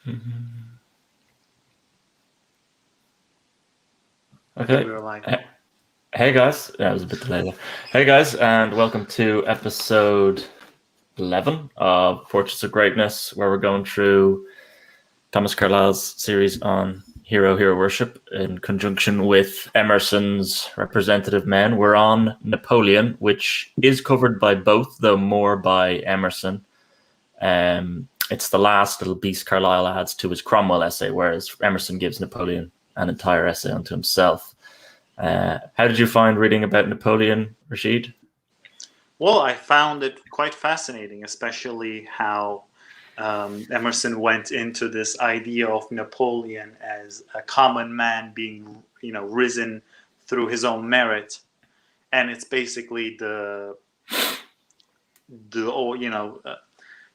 Okay. We were like, Hey guys, yeah, it was a bit delayed. Hey guys, and welcome to episode 11 of Portraits of Greatness, where we're going through Thomas Carlyle's series on hero worship in conjunction with Emerson's Representative Men. We're on Napoleon, which is covered by both, though more by Emerson. It's the last little piece Carlyle adds to his Cromwell essay, whereas Emerson gives Napoleon an entire essay unto himself. How did you find reading about Napoleon, Rashid? well, I found it quite fascinating, especially how Emerson went into this idea of Napoleon as a common man being, risen through his own merit, and it's basically the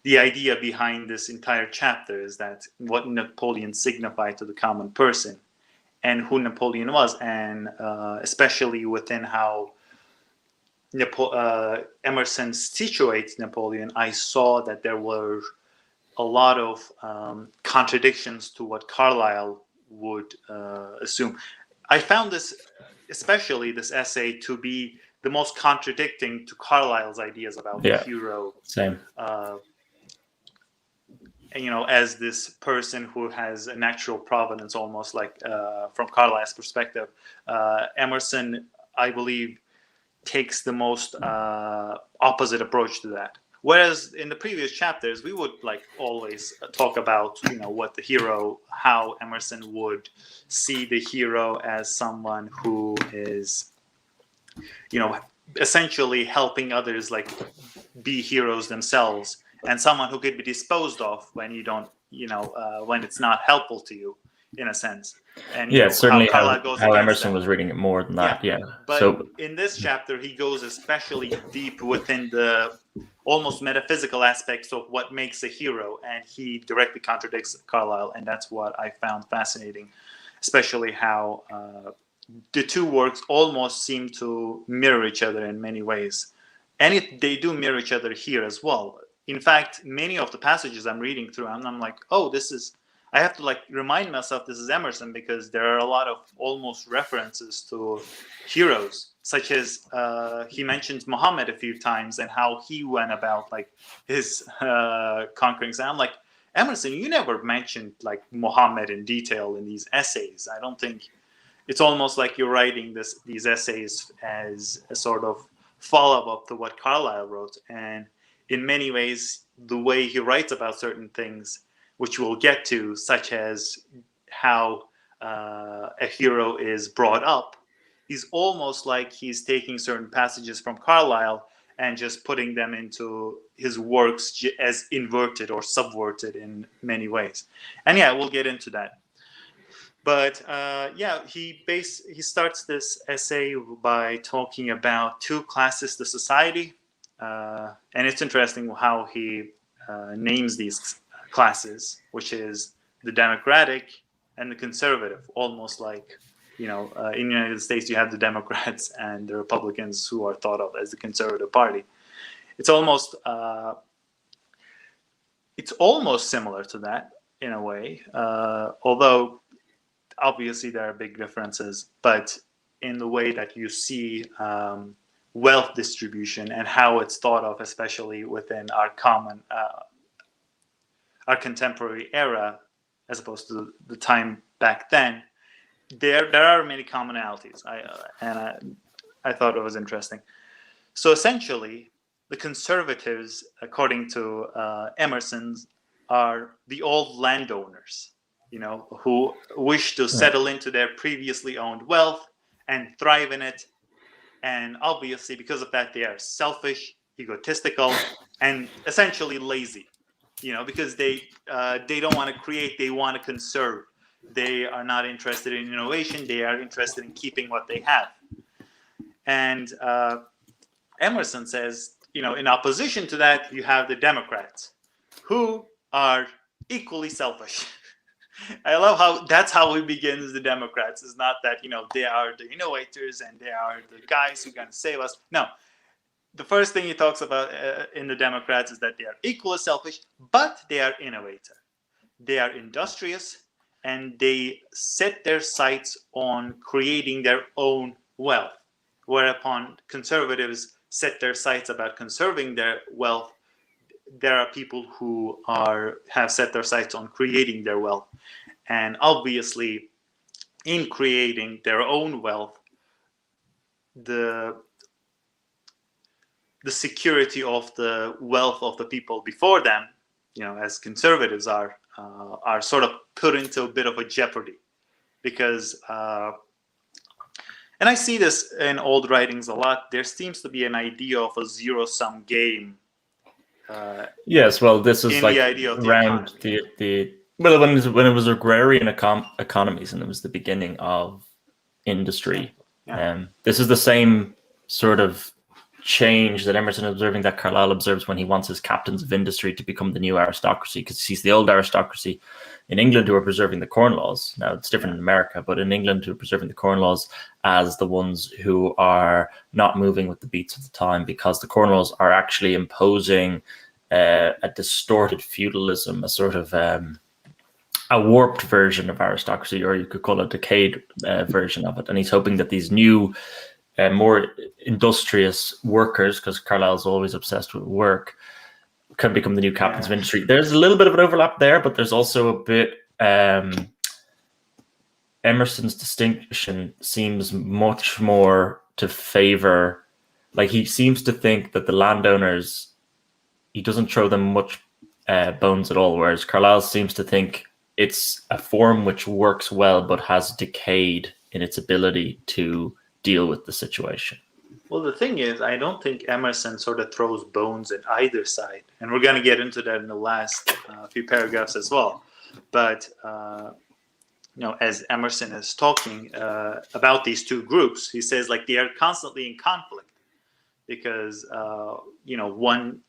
idea behind this entire chapter is that what Napoleon signified to the common person and who Napoleon was, and especially within how Emerson situates Napoleon, I saw that there were a lot of contradictions to what Carlyle would assume. I found especially this essay, to be the most contradicting to Carlyle's ideas about the hero. Same. As this person who has a natural providence, almost like from Carlyle's perspective. Emerson, I believe, takes the most opposite approach to that. Whereas in the previous chapters, we would always talk about, what the hero, how Emerson would see the hero as someone who is, essentially helping others be heroes themselves, and someone who could be disposed of when you don't, when it's not helpful to you, in a sense. And certainly how Emerson was reading it more than that. Yeah. But in this chapter, he goes especially deep within the almost metaphysical aspects of what makes a hero, and he directly contradicts Carlyle, and that's what I found fascinating, especially how the two works almost seem to mirror each other in many ways, and they do mirror each other here as well. In fact, many of the passages I'm reading through, I'm like, oh, I have to remind myself this is Emerson, because there are a lot of almost references to heroes, such as he mentions Muhammad a few times and how he went about his conquering. And I'm like, Emerson, you never mentioned Muhammad in detail in these essays. I don't think it's almost like you're writing these essays as a sort of follow-up to what Carlyle wrote. And in many ways, the way he writes about certain things, which we'll get to, such as how a hero is brought up, is almost like he's taking certain passages from Carlyle and just putting them into his works as inverted or subverted in many ways. And we'll get into that. But he starts this essay by talking about two classes to society. And it's interesting how he names these classes, which is the democratic and the conservative, almost like, in the United States, you have the Democrats and the Republicans, who are thought of as the conservative party. It's almost similar to that in a way, although obviously there are big differences, but in the way that you see wealth distribution and how it's thought of, especially within our contemporary era, as opposed to the time back then, there are many commonalities. I thought it was interesting. So essentially, the conservatives, according to Emerson's, are the old landowners, who wish to settle into their previously owned wealth and thrive in it. And obviously, because of that, they are selfish, egotistical, and essentially lazy. Because they don't want to create; they want to conserve. They are not interested in innovation. They are interested in keeping what they have. And Emerson says, in opposition to that, you have the Democrats, who are equally selfish. I love how that's how he begins the Democrats. It's not that, they are the innovators and they are the guys who are going to save us. No. The first thing he talks about in the Democrats is that they are equally selfish, but they are innovator. they are industrious, and they set their sights on creating their own wealth, whereupon conservatives set their sights about conserving their wealth. There are people who have set their sights on creating their wealth, and obviously in creating their own wealth, the security of the wealth of the people before them, as conservatives are sort of put into a bit of a jeopardy, because and I see this in old writings a lot. There seems to be an idea of a zero-sum game. Yes, well, this is in like the idea of the around economy. when it was agrarian economies, and it was the beginning of industry. Yeah. This is the same sort of change that Emerson observing that Carlyle observes when he wants his captains of industry to become the new aristocracy, because he sees the old aristocracy in England who are preserving the Corn Laws. Now it's different in America, but in England who are preserving the Corn Laws as the ones who are not moving with the beats of the time, because the Corn Laws are actually imposing a distorted feudalism, a sort of a warped version of aristocracy, or you could call it a decayed version of it. And he's hoping that these new more industrious workers, because Carlyle's always obsessed with work, can become the new captains of industry. There's a little bit of an overlap there, but there's also a bit Emerson's distinction seems much more to favor, like he seems to think that the landowners, he doesn't throw them much bones at all, whereas Carlyle seems to think it's a form which works well but has decayed in its ability to deal with the situation. Well, the thing is, I don't think Emerson sort of throws bones at either side, and we're going to get into that in the last few paragraphs as well. But as Emerson is talking about these two groups, he says like they are constantly in conflict, because one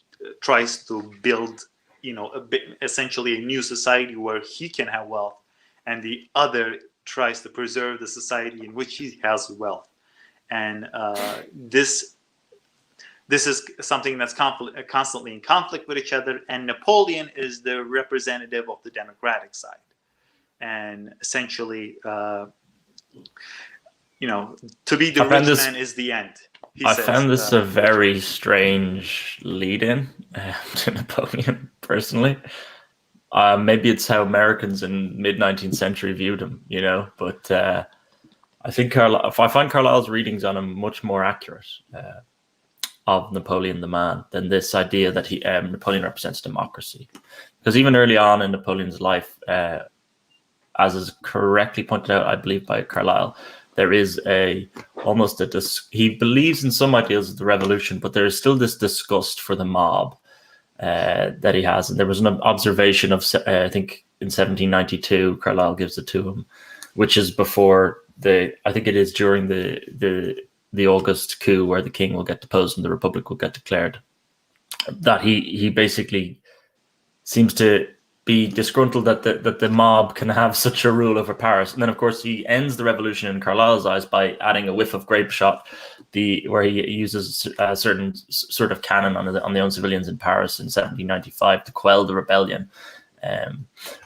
tries to build essentially a new society where he can have wealth, and the other tries to preserve the society in which he has wealth. And this is something that's constantly in conflict with each other. And Napoleon is the representative of the democratic side. And essentially, to be the rich man is the end. I found this a very strange lead-in to Napoleon, personally. Maybe it's how Americans in mid-19th century viewed him, but I think I find Carlyle's readings on him much more accurate of Napoleon the man than this idea that Napoleon represents democracy. Because even early on in Napoleon's life, as is correctly pointed out, I believe, by Carlyle, there is he believes in some ideas of the revolution, but there is still this disgust for the mob that he has. And there was an observation of, I think in 1792, Carlyle gives it to him, which is before I think it is during the August coup where the king will get deposed and the republic will get declared, that he basically seems to be disgruntled that the mob can have such a rule over Paris. And then, of course, he ends the revolution in Carlyle's eyes by adding a whiff of grape shot, where he uses a certain sort of cannon on the own civilians in Paris in 1795 to quell the rebellion,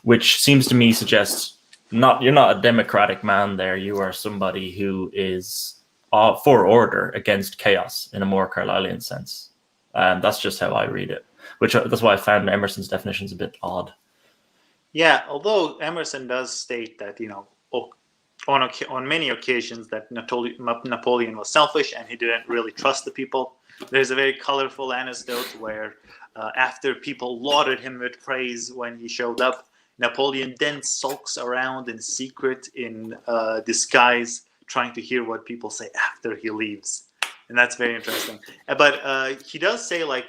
which seems to me suggests you're not a democratic man there. You are somebody who is for order against chaos in a more Carlylean sense. That's just how I read it. That's why I found Emerson's definitions a bit odd. Yeah, although Emerson does state that on many occasions that Napoleon was selfish and he didn't really trust the people. There's a very colorful anecdote where after people lauded him with praise when he showed up, Napoleon then sulks around in secret, in disguise, trying to hear what people say after he leaves. And that's very interesting. But he does say, like,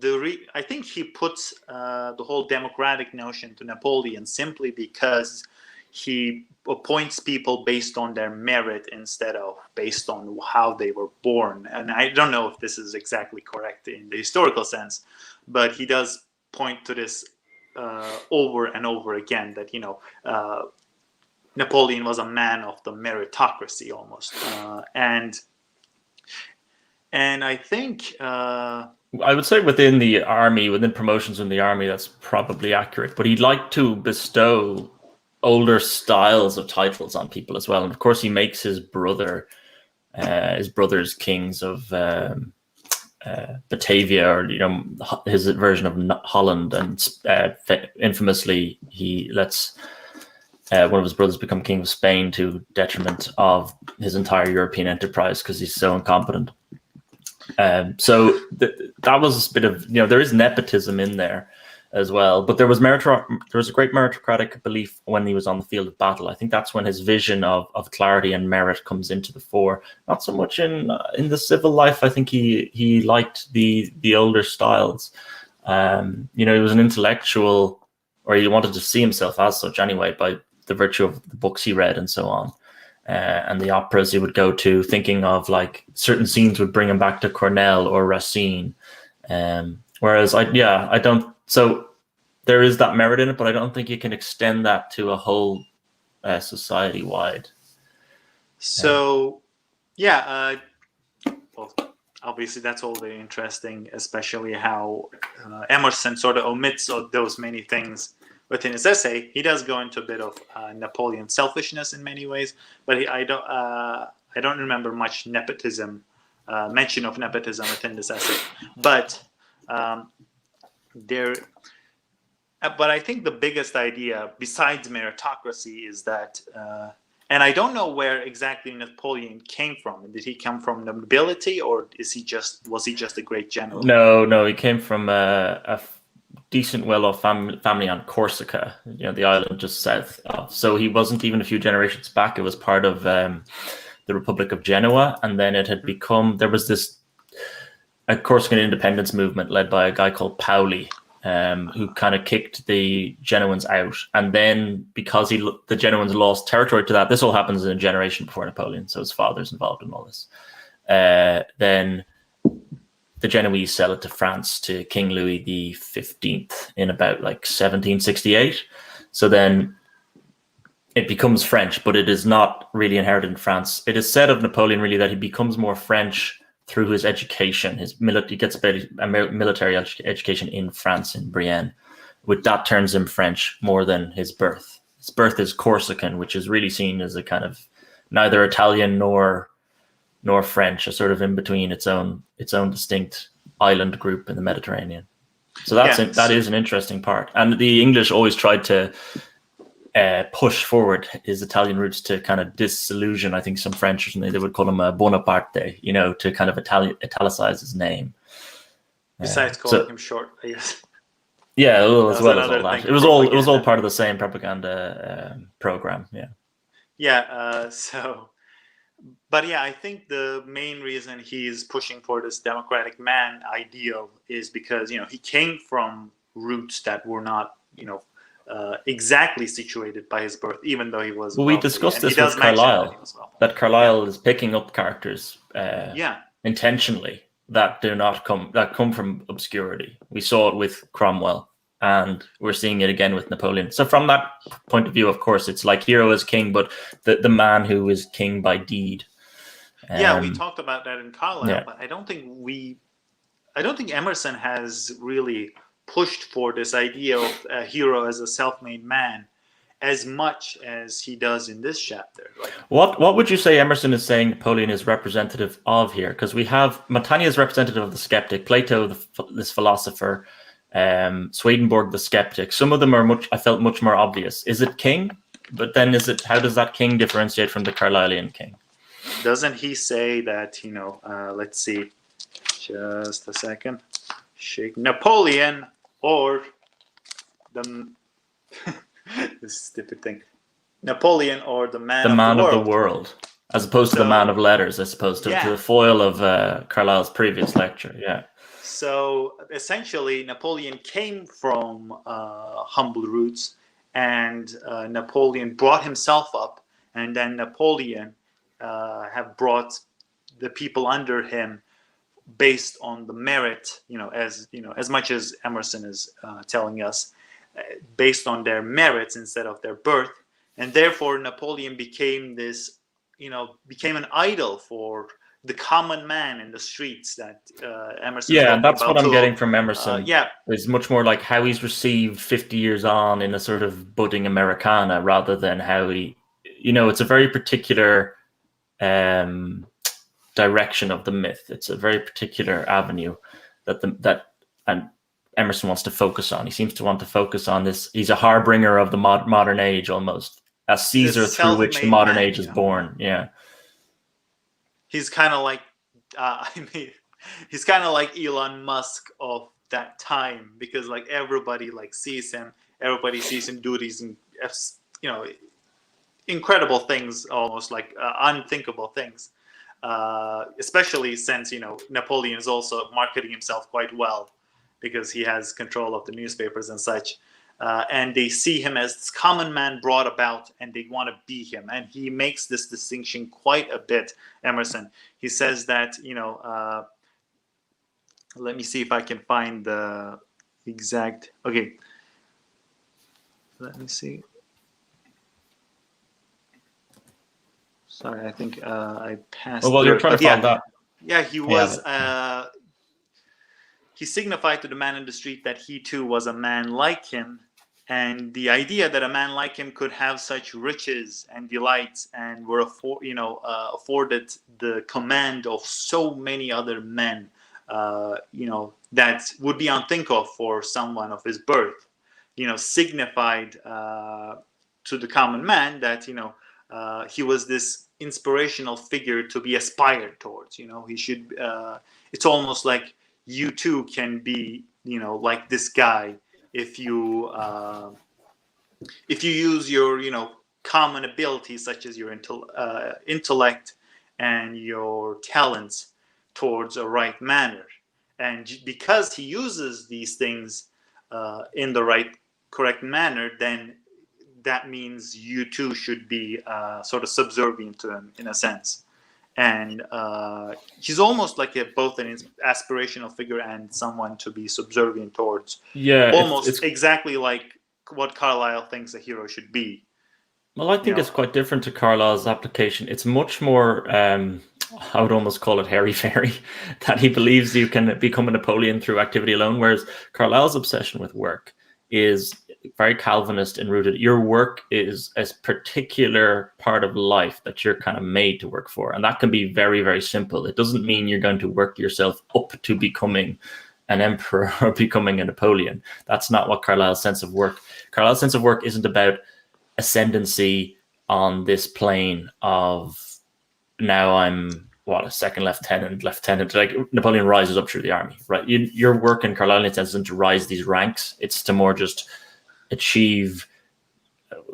I think he puts the whole democratic notion to Napoleon simply because he appoints people based on their merit instead of based on how they were born. And I don't know if this is exactly correct in the historical sense, but he does point to this over and over again, that Napoleon was a man of the meritocracy almost, and And I think I would say within the army, within promotions in the army, that's probably accurate. But he liked to bestow older styles of titles on people as well. And of course, he makes his brothers kings of Batavia, or his version of Holland, and infamously he lets one of his brothers become king of Spain to detriment of his entire European enterprise because he's so incompetent. So that was a bit of, there is nepotism in there as well, but there was a great meritocratic belief when he was on the field of battle. I think that's when his vision of clarity and merit comes into the fore. Not so much in the civil life. I think he liked the older styles. He was an intellectual, or he wanted to see himself as such anyway, by the virtue of the books he read and so on. And the operas he would go to, thinking of like certain scenes would bring him back to Cornell or Racine. Whereas I don't. So there is that merit in it, but I don't think you can extend that to a whole society wide. So, well, obviously that's all very interesting, especially how Emerson sort of omits those many things within his essay. He does go into a bit of Napoleon's selfishness in many ways, but I don't remember much nepotism, mention of nepotism within this essay. But but I think the biggest idea besides meritocracy is that, and I don't know where exactly Napoleon came from. Did he come from nobility, or was he just a great general? No, he came from a decent, well-off family on Corsica, the island just south of. So he wasn't even a few generations back. It was part of the Republic of Genoa, and then it had become, there was a Corsican independence movement led by a guy called Paoli, who kind of kicked the Genoans out. And then because the Genoans lost territory to that, this all happens in a generation before Napoleon, so his father's involved in all this. Then the Genoese sell it to France, to King Louis XV in about like 1768. So then it becomes French, but it is not really inherited in France. It is said of Napoleon really that he becomes more French through his education. He gets a military education in France, in Brienne, which that turns him French more than his birth. His birth is Corsican, which is really seen as a kind of neither Italian nor French, a sort of in between, its own distinct island group in the Mediterranean. So that is an interesting part. And the English always tried to push forward his Italian roots to kind of disillusion, I think, some French, they would call him Bonaparte, to kind of italicize his name. Besides calling him short, I guess. Yeah, as well as all that. It was all part of the same propaganda program. Yeah. Yeah. But yeah, I think the main reason he's pushing for this democratic man ideal is because he came from roots that were not exactly situated by his birth, even though he was. Well, we discussed this with Carlyle. That Carlyle is picking up characters, intentionally that come from obscurity. We saw it with Cromwell, and we're seeing it again with Napoleon. So from that point of view, of course, it's like hero is king, but the man who is king by deed. We talked about that in Carlyle, but I don't think Emerson has really pushed for this idea of a hero as a self-made man as much as he does in this chapter. What would you say Emerson is saying Napoleon is representative of here? Because we have Montaigne is representative of the skeptic, Plato, this philosopher, Swedenborg, the skeptic. Some of them I felt much more obvious. Is it king? But then how does that king differentiate from the Carlylean king? Doesn't he say that, let's see, just a second, Napoleon or the this stupid thing, Napoleon or the man of the world, as opposed to the man of letters, as opposed to the foil of Carlyle's previous lecture. Yeah. So essentially, Napoleon came from humble roots, and Napoleon brought himself up, and then Napoleon have brought the people under him based on the merit, as much as Emerson is telling us, based on their merits instead of their birth. And therefore Napoleon became an idol for the common man in the streets that Emerson. Yeah, and that's what I'm getting from Emerson. Yeah, it's much more like how he's received 50 years on in a sort of budding Americana, rather than how he, it's a very particular direction of the myth. It's a very particular avenue that Emerson wants to focus on. He seems to want to focus on this. He's a harbinger of the modern age, almost a Caesar through which the modern age is born. Yeah, he's kind of like he's kind of like Elon Musk of that time, because like everybody like sees him do these incredible things, almost like unthinkable things, especially since Napoleon is also marketing himself quite well, because he has control of the newspapers and such, and they see him as this common man brought about, and they want to be him. And he makes this distinction quite a bit, Emerson. He says that, let me see if I can find the exact, okay, let me see. Sorry, I think I passed. Well, you're trying to find that. Yeah, he was. He signified to the man in the street that he too was a man like him, and the idea that a man like him could have such riches and delights and were afforded the command of so many other men, that would be unthinkable for someone of his birth. Signified to the common man that he was this inspirational figure to be aspired towards. He should. It's almost like you too can be, like this guy if you use your, common abilities such as your intellect and your talents towards a right manner. And because he uses these things in the correct manner, then that means you too should be sort of subservient to him in a sense. And he's almost like both an aspirational figure and someone to be subservient towards. Yeah, almost exactly like what Carlyle thinks a hero should be. Well, I think it's quite different to Carlyle's application. It's much more, I would almost call it hairy-fairy, that he believes you can become a Napoleon through activity alone, whereas Carlyle's obsession with work is very Calvinist and rooted. Your work is a particular part of life that you're kind of made to work for. And that can be very, very simple. It doesn't mean you're going to work yourself up to becoming an emperor or becoming a Napoleon. That's not what Carlyle's sense of work. Carlyle's sense of work isn't about ascendancy on this plane of now I'm a second lieutenant. Like Napoleon rises up through the army, right? Your work in Carlylean sense isn't to rise these ranks. It's to more just achieve,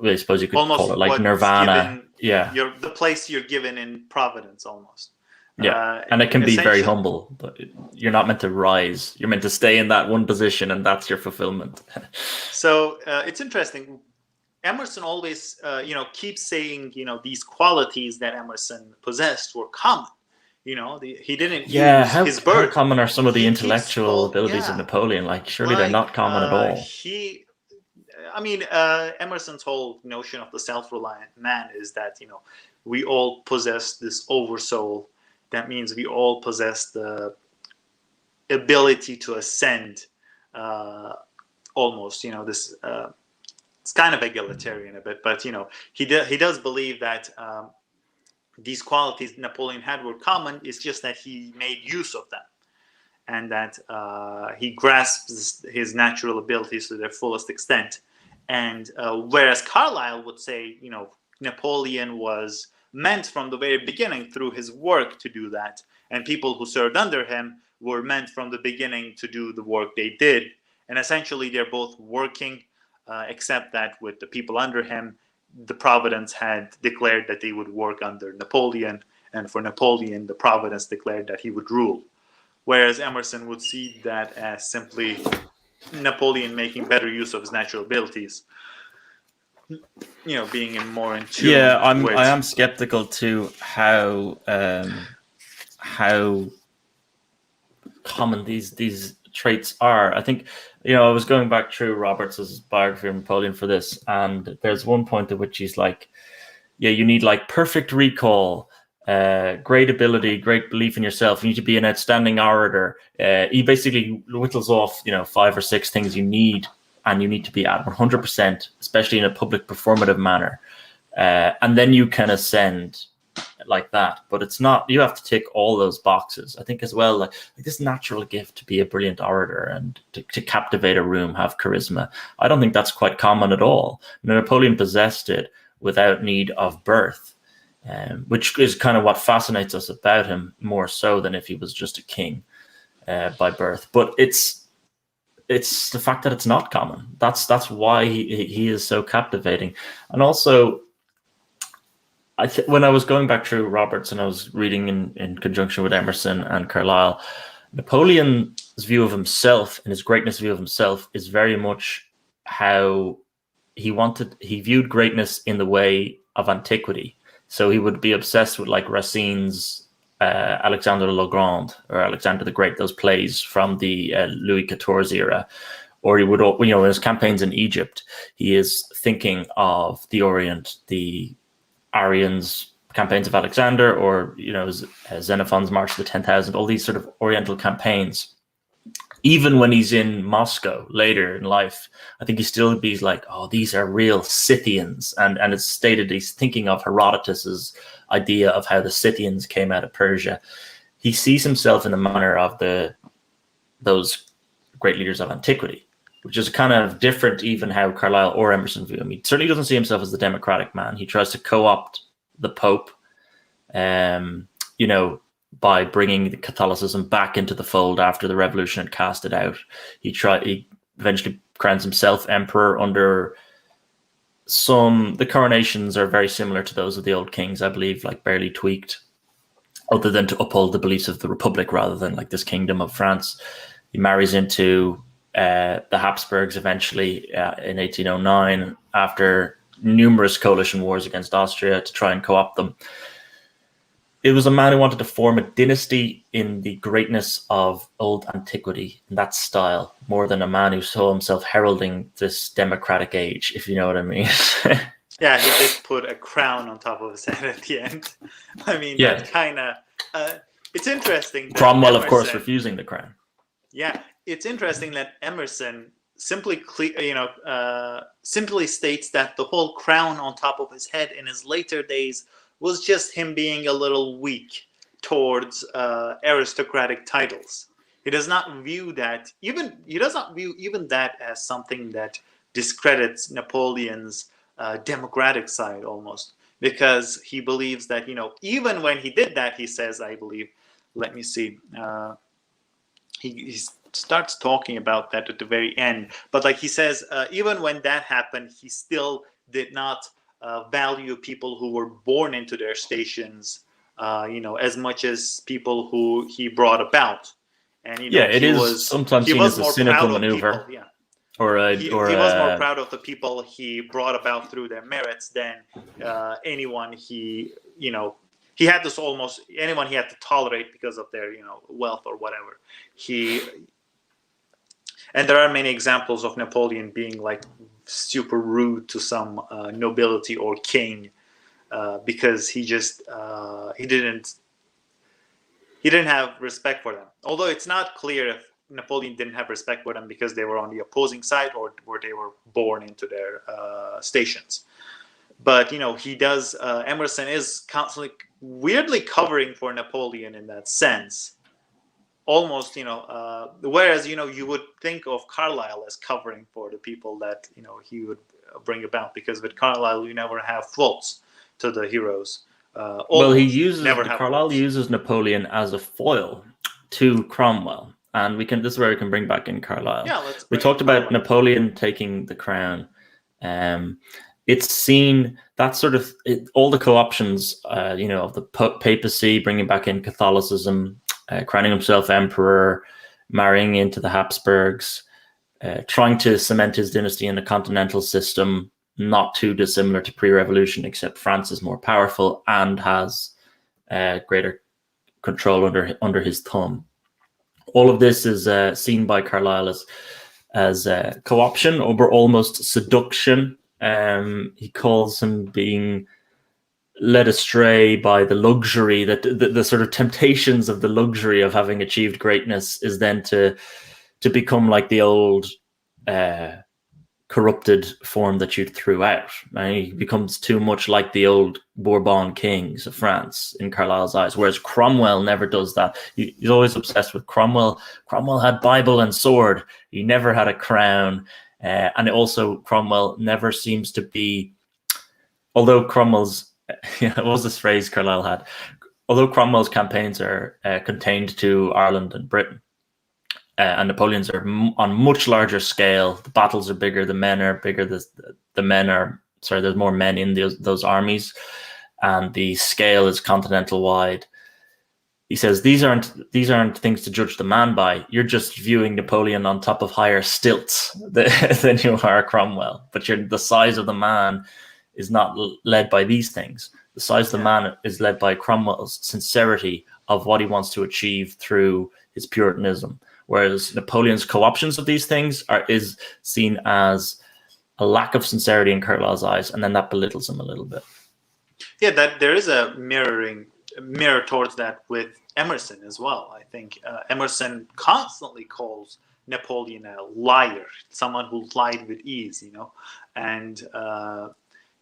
I suppose you could almost call it like nirvana. The place you're given in providence, almost. Yeah, and it can be very humble, but you're not meant to rise. You're meant to stay in that one position, and that's your fulfillment. So it's interesting. Emerson always, keeps saying, these qualities that Emerson possessed were common. He didn't use his birth. How common are some of the intellectual abilities of Napoleon? Like, surely they're not common at all. Emerson's whole notion of the self-reliant man is that, we all possess this oversoul. That means we all possess the ability to ascend, almost, this, it's kind of egalitarian a bit, but, he does believe that these qualities Napoleon had were common. It's just that he made use of them, and that he grasps his natural abilities to their fullest extent. And whereas Carlyle would say, Napoleon was meant from the very beginning through his work to do that, and people who served under him were meant from the beginning to do the work they did. And essentially, they're both working, except that with the people under him, the Providence had declared that they would work under Napoleon, and for Napoleon, the Providence declared that he would rule. Whereas Emerson would see that as simply Napoleon making better use of his natural abilities, being more in tune. Yeah, I am skeptical to how common these traits are. I think, I was going back through Roberts's biography of Napoleon for this, and there's one point at which he's like, you need like perfect recall, great ability, great belief in yourself. You need to be an outstanding orator. He basically whittles off, 5 or 6 things you need, and you need to be at 100%, especially in a public performative manner. And then you can ascend like that. But it's not, you have to tick all those boxes. I think as well, like this natural gift to be a brilliant orator and to captivate a room, have charisma. I don't think that's quite common at all. Napoleon possessed it without need of birth. Which is kind of what fascinates us about him, more so than if he was just a king by birth. But it's the fact that it's not common. That's why he is so captivating. And also, when I was going back through Roberts and I was reading in conjunction with Emerson and Carlyle, Napoleon's view of himself and his greatness view of himself is very much how he viewed greatness in the way of antiquity. So he would be obsessed with like Racine's Alexandre le Grand or Alexander the Great, those plays from the Louis XIV era. Or he would, in his campaigns in Egypt, he is thinking of the Orient, the Aryans' campaigns of Alexander, or, Xenophon's March of the 10,000, all these sort of Oriental campaigns. Even when he's in Moscow later in life, I think he still be like, oh, these are real Scythians. And it's stated he's thinking of Herodotus's idea of how the Scythians came out of Persia. He sees himself in the manner of those great leaders of antiquity, which is kind of different even how Carlyle or Emerson view him. He certainly doesn't see himself as the democratic man. He tries to co-opt the Pope, by bringing Catholicism back into the fold after the revolution had cast it out. He eventually crowns himself emperor under the coronations are very similar to those of the old kings, I believe, like barely tweaked, other than to uphold the beliefs of the Republic rather than like this kingdom of France. He marries into the Habsburgs eventually in 1809 after numerous coalition wars against Austria to try and co-opt them. It was a man who wanted to form a dynasty in the greatness of old antiquity, in that style, more than a man who saw himself heralding this democratic age, if you know what I mean. Yeah, he did put a crown on top of his head at the end. I mean, yeah. That kind of... it's interesting. Cromwell, of course, refusing the crown. Yeah, it's interesting that Emerson simply states that the whole crown on top of his head in his later days was just him being a little weak towards aristocratic titles. He does not view that even that as something that discredits Napoleon's democratic side almost, because he believes that even when he did that, he says, I believe, let me see, he starts talking about that at the very end, but like he says, even when that happened, he still did not value people who were born into their stations, as much as people who he brought about. And sometimes seen as a cynical maneuver. He was more proud of the people he brought about through their merits than anyone he had this almost anyone he had to tolerate because of their wealth or whatever. And there are many examples of Napoleon being like super rude to some nobility or king because he just he didn't have respect for them. Although it's not clear if Napoleon didn't have respect for them because they were on the opposing side or where they were born into their stations. But he does. Emerson is constantly weirdly covering for Napoleon in that sense. Almost, whereas, you would think of Carlyle as covering for the people that, he would bring about, because with Carlyle, you never have faults to the heroes. Carlyle uses Napoleon as a foil to Cromwell. And this is where we can bring back in Carlyle. Yeah, we talked about Napoleon taking the crown. It's seen that sort of all the co-options, of the papacy, bringing back in Catholicism, crowning himself emperor, marrying into the Habsburgs, trying to cement his dynasty in a continental system, not too dissimilar to pre-revolution, except France is more powerful and has greater control under his thumb. All of this is seen by Carlyle as co-option or almost seduction. He calls him being led astray by the luxury, that the sort of temptations of the luxury of having achieved greatness is then to become like the old corrupted form that you threw out. And he becomes too much like the old Bourbon kings of France in Carlyle's eyes, whereas Cromwell never does that. He's always obsessed with Cromwell. Cromwell had Bible and sword. He never had a crown. And also Cromwell never seems to be, although Cromwell's, what was this phrase Carlyle had? Although Cromwell's campaigns are contained to Ireland and Britain, and Napoleon's are on much larger scale. The battles are bigger. The men are bigger. The men are, sorry, there's more men in those armies, and the scale is continental wide. He says these aren't things to judge the man by. You're just viewing Napoleon on top of higher stilts than you are Cromwell. But the size of the man is not led by these things. The size of the man is led by Cromwell's sincerity of what he wants to achieve through his Puritanism. Whereas Napoleon's co-options of these things is seen as a lack of sincerity in Carlyle's eyes, and then that belittles him a little bit. Yeah, that there is a mirror towards that with Emerson as well. I think Emerson constantly calls Napoleon a liar, someone who lied with ease, and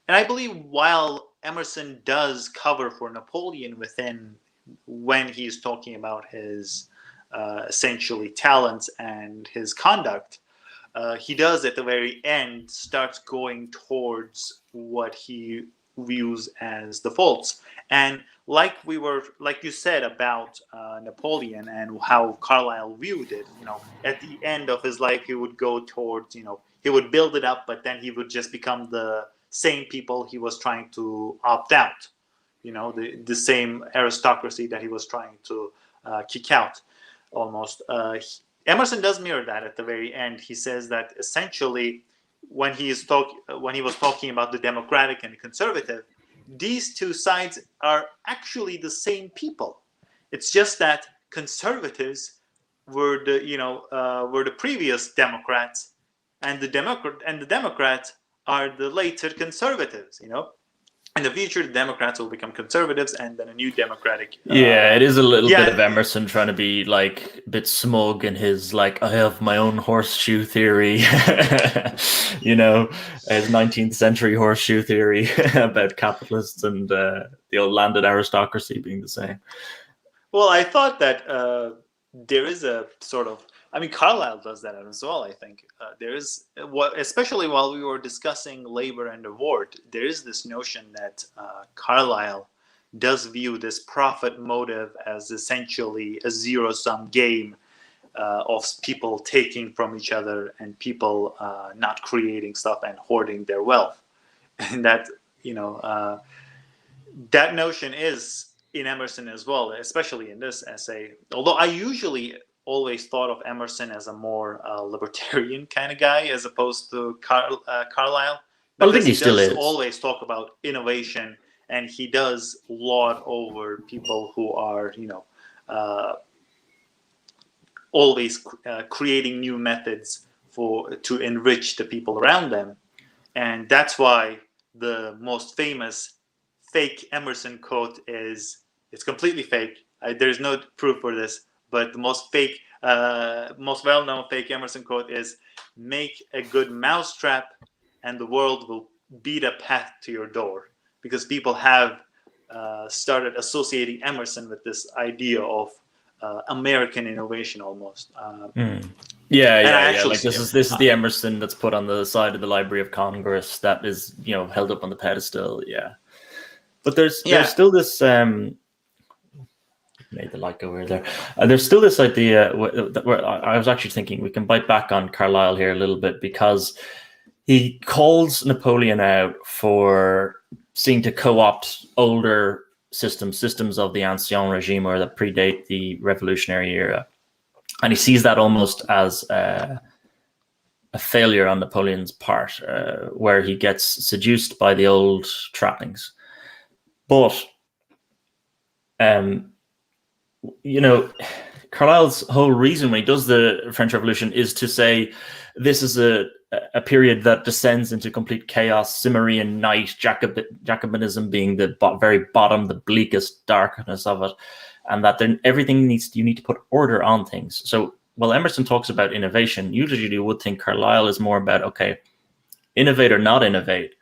I believe while Emerson does cover for Napoleon when he's talking about his essentially talents and his conduct, he does at the very end starts going towards what he views as the faults. And like you said about Napoleon and how Carlyle viewed it, at the end of his life he would go towards, he would build it up, but then he would just become the same people he was trying to opt out, the same aristocracy that he was trying to kick out almost. Emerson does mirror that at the very end. He says that essentially when he was talking about the democratic and the conservative, these two sides are actually the same people. It's just that conservatives were the previous Democrats, and the Democrats are the later conservatives. In the future, the Democrats will become conservatives, and then a new Democratic. It is a little bit of Emerson trying to be like a bit smug in his I have my own horseshoe theory, his 19th century horseshoe theory about capitalists and the old landed aristocracy being the same. Well, I thought that there is a sort of, Carlyle does that as well. I think there is, especially while we were discussing labor and reward, there is this notion that Carlyle does view this profit motive as essentially a zero-sum game of people taking from each other and people not creating stuff and hoarding their wealth, and that that notion is in Emerson as well, especially in this essay. Although I usually always thought of Emerson as a more libertarian kind of guy as opposed to Carlyle. I think he still is. Always talk about innovation, and he does laud over people who are, always creating new methods to enrich the people around them. And that's why the most famous fake Emerson quote it's completely fake. There's no proof for this. But the most well-known fake Emerson quote is, "Make a good mousetrap, and the world will beat a path to your door." Because people have started associating Emerson with this idea of American innovation almost. This is the Emerson that's put on the side of the Library of Congress that is held up on the pedestal. Yeah, but there's still this. Made the light go over there. There's still this idea where I was actually thinking we can bite back on Carlyle here a little bit, because he calls Napoleon out for seeking to co-opt older systems of the Ancien Regime, or that predate the revolutionary era, and he sees that almost as a failure on Napoleon's part, where he gets seduced by the old trappings. But Carlyle's whole reason when he does the French Revolution is to say this is a period that descends into complete chaos, Cimmerian night, Jacobinism being the very bottom, the bleakest darkness of it, and that then you need to put order on things. So while Emerson talks about innovation, usually you would think Carlyle is more about, okay, innovate or not innovate.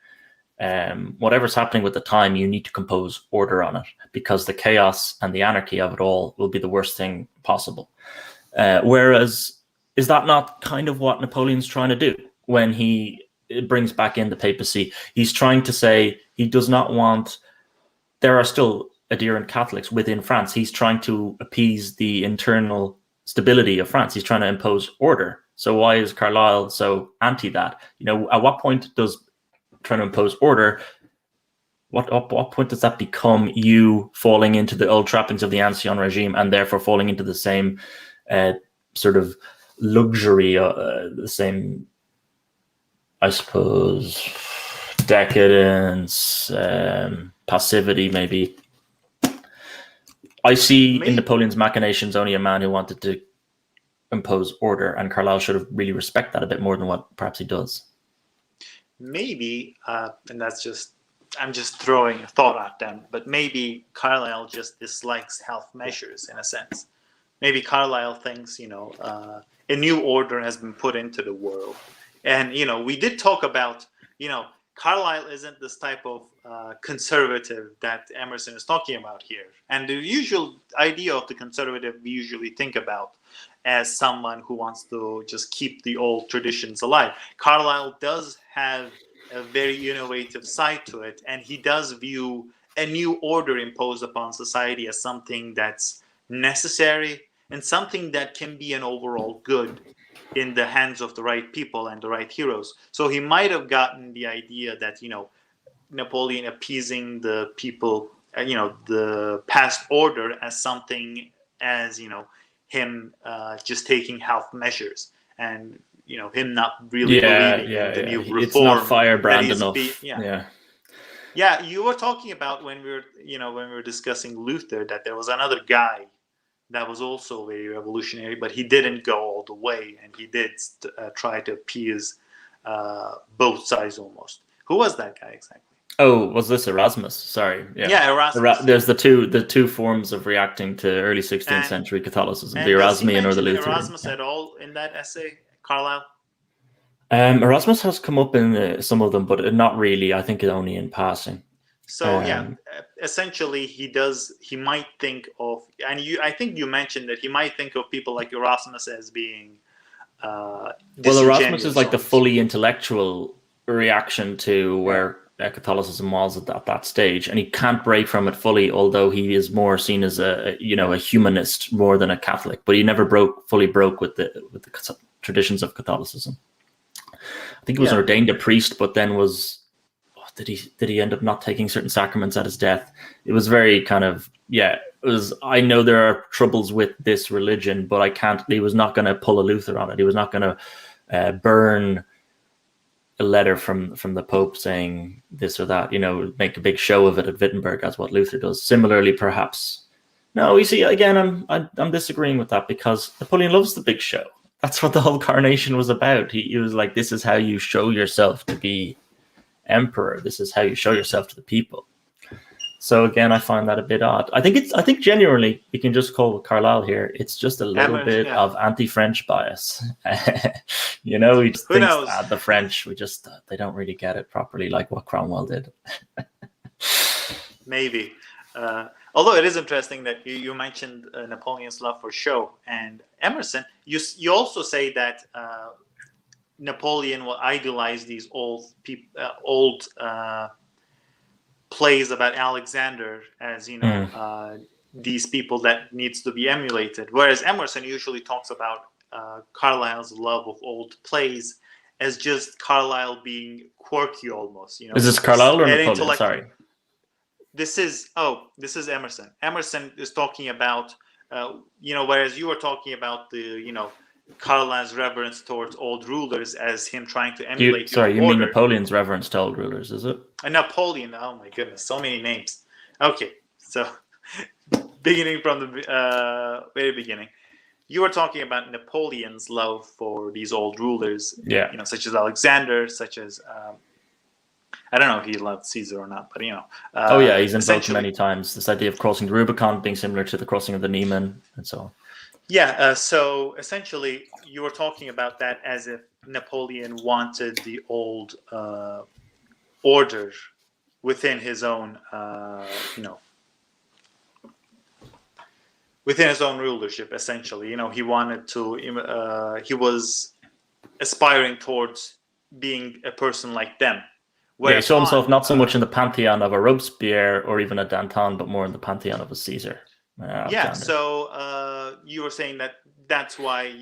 Whatever's happening with the time, you need to compose order on it, because the chaos and the anarchy of it all will be the worst thing possible. Whereas, is that not kind of what Napoleon's trying to do when he brings back in the papacy? He's trying to say he does not want, there are still adherent Catholics within France. He's trying to appease the internal stability of France. He's trying to impose order. So why is Carlyle so anti that? At what point does trying to impose order, what point does that become you falling into the old trappings of the Ancien regime and therefore falling into the same sort of luxury, the same, I suppose, decadence, passivity maybe? I see in Napoleon's machinations only a man who wanted to impose order, and Carlyle should have really respect that a bit more than what perhaps he does. Maybe, and that's just, I'm just throwing a thought at them, but maybe Carlyle just dislikes health measures in a sense. Maybe Carlyle thinks, a new order has been put into the world. And, we did talk about, Carlyle isn't this type of conservative that Emerson is talking about here. And the usual idea of the conservative we usually think about as someone who wants to just keep the old traditions alive. Carlyle does have a very innovative side to it, and he does view a new order imposed upon society as something that's necessary and something that can be an overall good in the hands of the right people and the right heroes. So he might have gotten the idea that, Napoleon appeasing the people, the past order as something as, him just taking health measures and, him not really believing in the new reform. It's not firebrand enough. Yeah, you were talking about when we were discussing Luther, that there was another guy that was also very revolutionary, but he didn't go all the way, and he did try to appease both sides almost. Who was that guy exactly? Oh, was this Erasmus? Sorry. Yeah, Erasmus. There's the two forms of reacting to early 16th century Catholicism, the Erasmian or the Lutheran. Erasmus at all in that essay, Carlyle? Erasmus has come up in some of them, but not really. I think only in passing. So essentially he might think of, and I think you mentioned that he might think of people like Erasmus as being well, Erasmus is like the fully intellectual reaction to where Catholicism was at that stage, and he can't break from it fully, although he is more seen as a humanist more than a Catholic, but he never fully broke with the traditions of Catholicism. I think he was ordained a priest, but then did he end up not taking certain sacraments at his death? It was very kind of, I know there are troubles with this religion, but he was not going to pull a Luther on it. He was not going to burn a letter from the Pope saying this or that, make a big show of it at Wittenberg, as what Luther does. Similarly, perhaps. No, you see, again, I'm disagreeing with that, because Napoleon loves the big show. That's what the whole coronation was about. He was like, this is how you show yourself to be emperor. This is how you show yourself to the people. So again, I find that a bit odd. I think genuinely, you can just call Carlyle here, it's just a little bit of anti-French bias. He just thinks the French, they don't really get it properly, like what Cromwell did. Maybe. Although it is interesting that you mentioned Napoleon's love for show, and Emerson, you also say that Napoleon will idolize these old plays about Alexander as these people that needs to be emulated, whereas Emerson usually talks about Carlyle's love of old plays as just Carlyle being quirky almost. Is this Carlyle or Napoleon? Sorry. This is Emerson. Emerson is talking about whereas you were talking about the Carlyle's reverence towards old rulers as him trying to emulate. You mean Napoleon's reverence to old rulers, is it? Napoleon. Oh my goodness, so many names. Okay, so beginning from the very beginning. you were talking about Napoleon's love for these old rulers, Yeah. such as Alexander, such as I don't know if he loved Caesar or not, but Oh yeah, he's invoked essentially, many times. This idea of crossing the Rubicon being similar to the crossing of the Niemen and so on. yeah. So essentially, you were talking about that as if Napoleon wanted the old order within his own, within his own rulership. Essentially, he wanted to. He was aspiring towards being a person like them. Yeah, he saw himself not so much in the pantheon of a Robespierre or even a Danton, but more in the pantheon of a Caesar. Yeah, so you were saying that's why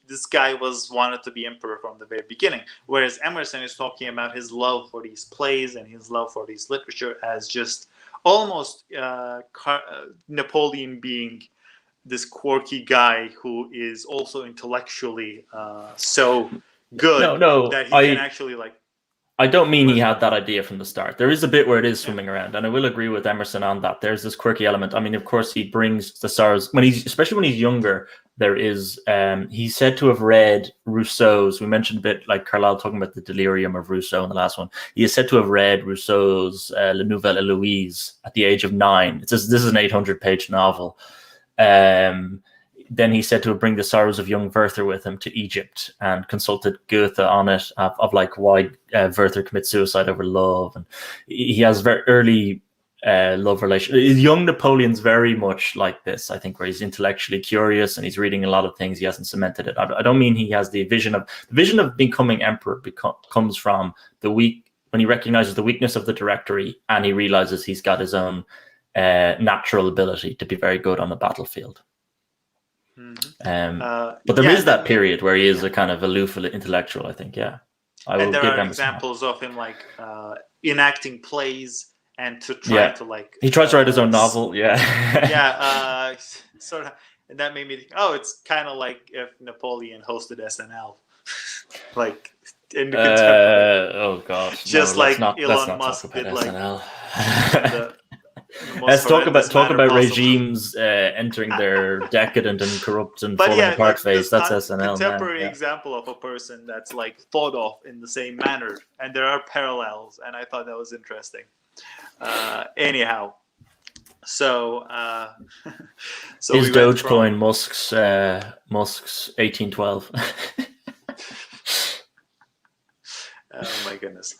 this guy wanted to be emperor from the very beginning, whereas Emerson is talking about his love for these plays and his love for these literature as just almost Napoleon being this quirky guy who is also intellectually so good that he can actually I don't mean he had that idea from the start. There is a bit where it is swimming around, and I will agree with Emerson on that. There's this quirky element. I mean, of course, he brings the sorrows especially when he's younger. There is, he's said to have read Rousseau's. We mentioned a bit like Carlyle talking about the delirium of Rousseau in the last one. He is said to have read Rousseau's La Nouvelle Héloïse at the age of 9. This is an 800-page novel. Then he said to bring the sorrows of young Werther with him to Egypt and consulted Goethe on it, of like why Werther commits suicide over love. And he has very early love relation. Young Napoleon's very much like this, I think, where he's intellectually curious and he's reading a lot of things. He hasn't cemented it. I don't mean he has the vision of becoming emperor comes from when he recognizes the weakness of the Directory and he realizes he's got his own natural ability to be very good on the battlefield. But there is that period where he is a kind of aloof intellectual, I think. Yeah, and there are examples of him enacting plays and to try to he tries to write his own novel. Sort of. And that made me think, it's kind of like if Napoleon hosted SNL, in the contemporary. Oh god, just Elon Musk did SNL. Let's talk about regimes entering their decadent and corrupt and falling apart phase. That's SNL. Contemporary example of a person that's thought of in the same manner, and there are parallels, and I thought that was interesting. Anyhow, so is Dogecoin Musk's 1812? Oh my goodness.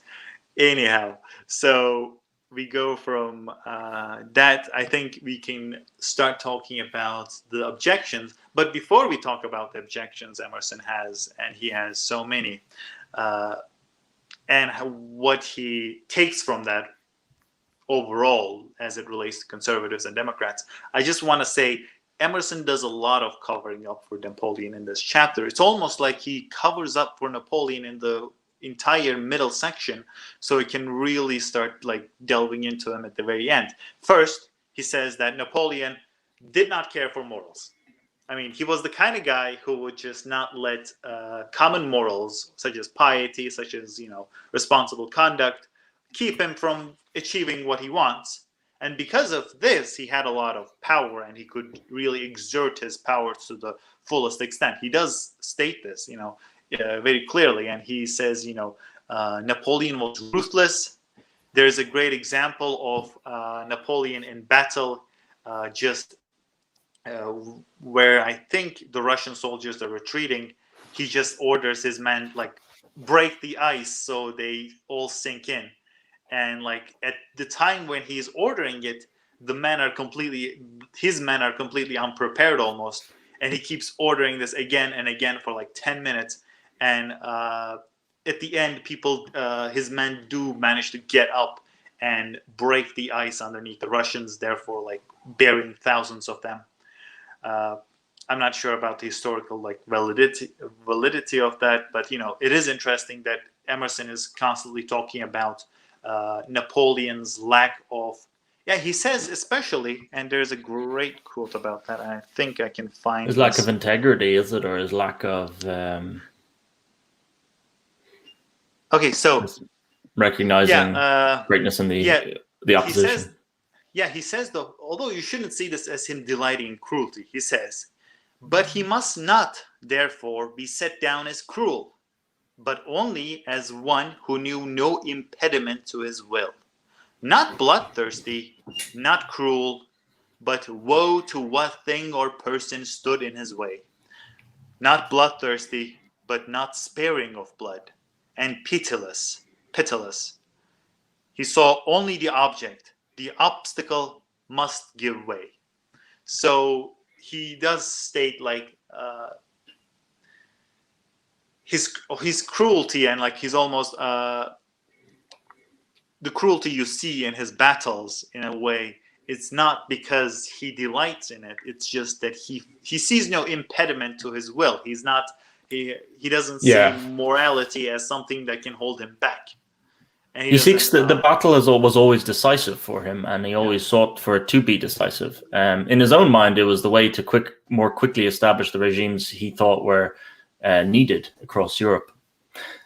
Anyhow, so we go from that. I think we can start talking about the objections. But before we talk about the objections Emerson has, and he has so many, and what he takes from that overall as it relates to conservatives and Democrats, I just want to say Emerson does a lot of covering up for Napoleon in this chapter. It's almost like he covers up for Napoleon in the entire middle section, so we can really start delving into him at the very end. First, he says that Napoleon did not care for morals. I mean, he was the kind of guy who would just not let common morals, such as piety, such as responsible conduct, keep him from achieving what he wants. And because of this, he had a lot of power, and he could really exert his power to the fullest extent. He does state this, very clearly, and he says, Napoleon was ruthless. There's a great example of Napoleon in battle, where I think the Russian soldiers are retreating. He just orders his men break the ice so they all sink in, and at the time when he's ordering it, his men are completely unprepared almost, and he keeps ordering this again and again for 10 minutes. And at the end, his men do manage to get up and break the ice underneath the Russians, therefore burying thousands of them. I'm not sure about the historical validity of that, but it is interesting that Emerson is constantly talking about Napoleon's lack of. Yeah, he says especially, and there's a great quote about that. And I think I can find his lack of integrity, is it, or his lack of? Okay, so recognizing greatness in the opposition. He says though, although you shouldn't see this as him delighting in cruelty, he says, But he must not, therefore, be set down as cruel, but only as one who knew no impediment to his will. Not bloodthirsty, not cruel, but woe to what thing or person stood in his way. Not bloodthirsty, but not sparing of blood, and pitiless. He saw only the object. The obstacle must give way. So he does state like his cruelty, and like he's almost the cruelty you see in his battles, in a way, it's not because he delights in it. It's just that he sees no impediment to his will. He's not he doesn't see morality as something that can hold him back. And he seeks the battle was always decisive for him, and he always sought for it to be decisive. In his own mind, it was the way to more quickly establish the regimes he thought were needed across Europe.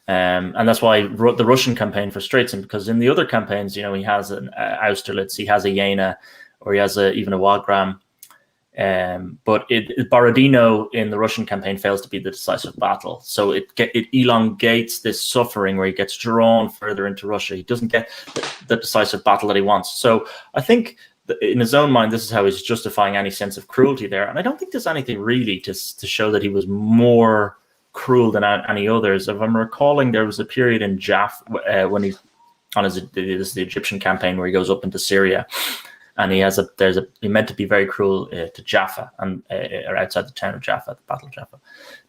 And that's why the Russian campaign frustrates him, because in the other campaigns, he has an Austerlitz, he has a Jena, or he has even a Wagram. But Borodino in the Russian campaign fails to be the decisive battle. So it elongates this suffering where he gets drawn further into Russia. He doesn't get the decisive battle that he wants. So I think in his own mind, this is how he's justifying any sense of cruelty there. And I don't think there's anything really to show that he was more cruel than any others. If I'm recalling, there was a period in Jaffa when he's on the Egyptian campaign where he goes up into Syria, and he meant to be very cruel to Jaffa and or outside the town of Jaffa, the Battle of Jaffa,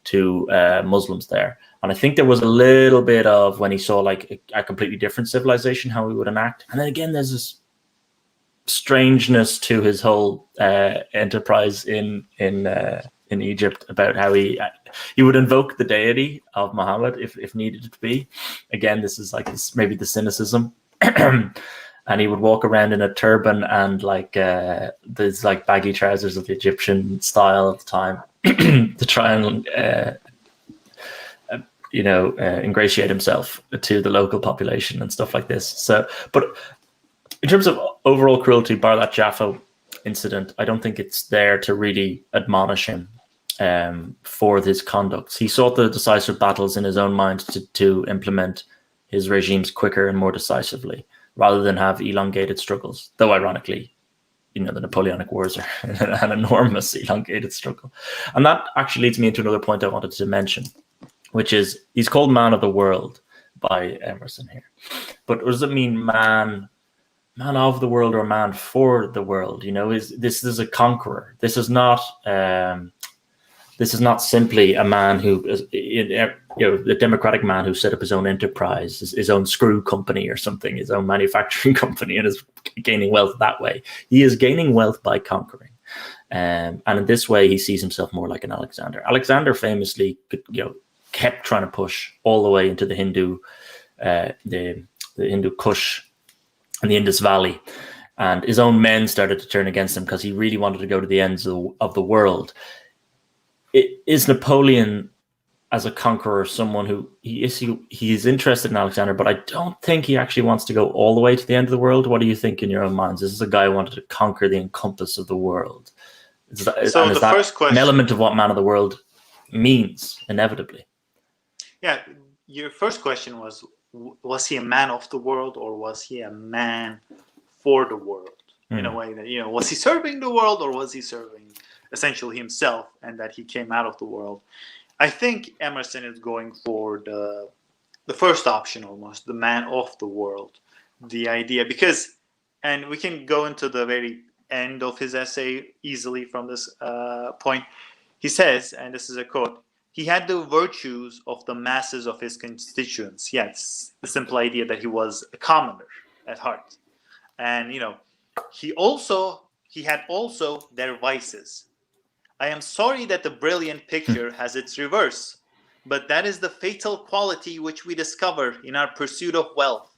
to Muslims there. And I think there was a little bit of when he saw like a completely different civilization, how he would enact. And then again, there's this strangeness to his whole enterprise in Egypt about how he would invoke the deity of Muhammad if needed to be. Again, this is like maybe the cynicism. And he would walk around in a turban and like there's like baggy trousers of the Egyptian style at the time to try and ingratiate himself to the local population and stuff like this. So, but in terms of overall cruelty, bar that Jaffa incident, I don't think it's there to really admonish him for his conduct. He sought the decisive battles in his own mind to implement his regimes quicker and more decisively, rather than have elongated struggles. Though ironically, the Napoleonic Wars are an enormous elongated struggle. And that actually leads me into another point I wanted to mention, which is he's called man of the world by Emerson here. But what does it mean, man of the world or man for the world? This is a conqueror. This is not simply a man who is, the democratic man who set up his own enterprise, his own screw company or something, his own manufacturing company, and is gaining wealth that way. He is gaining wealth by conquering. And in this way, he sees himself more like an Alexander. Alexander famously, kept trying to push all the way into the Hindu Kush and the Indus Valley. And his own men started to turn against him because he really wanted to go to the ends of the world. Is Napoleon, as a conqueror, someone who he is interested in Alexander, but I don't think he actually wants to go all the way to the end of the world? What do you think in your own minds? This is a guy who wanted to conquer the encompass of the world. Is that first question, an element of what man of the world means, inevitably? Yeah. Your first question was he a man of the world, or was he a man for the world? In a way that, was he serving the world, or was he serving essentially himself, and that he came out of the world? I think Emerson is going for the first option, almost, the man of the world. The idea, and we can go into the very end of his essay easily from this point. He says, and this is a quote, he had the virtues of the masses of his constituents. Yes, the simple idea that he was a commoner at heart. And, he had also their vices. I am sorry that the brilliant picture has its reverse, but that is the fatal quality which we discover in our pursuit of wealth,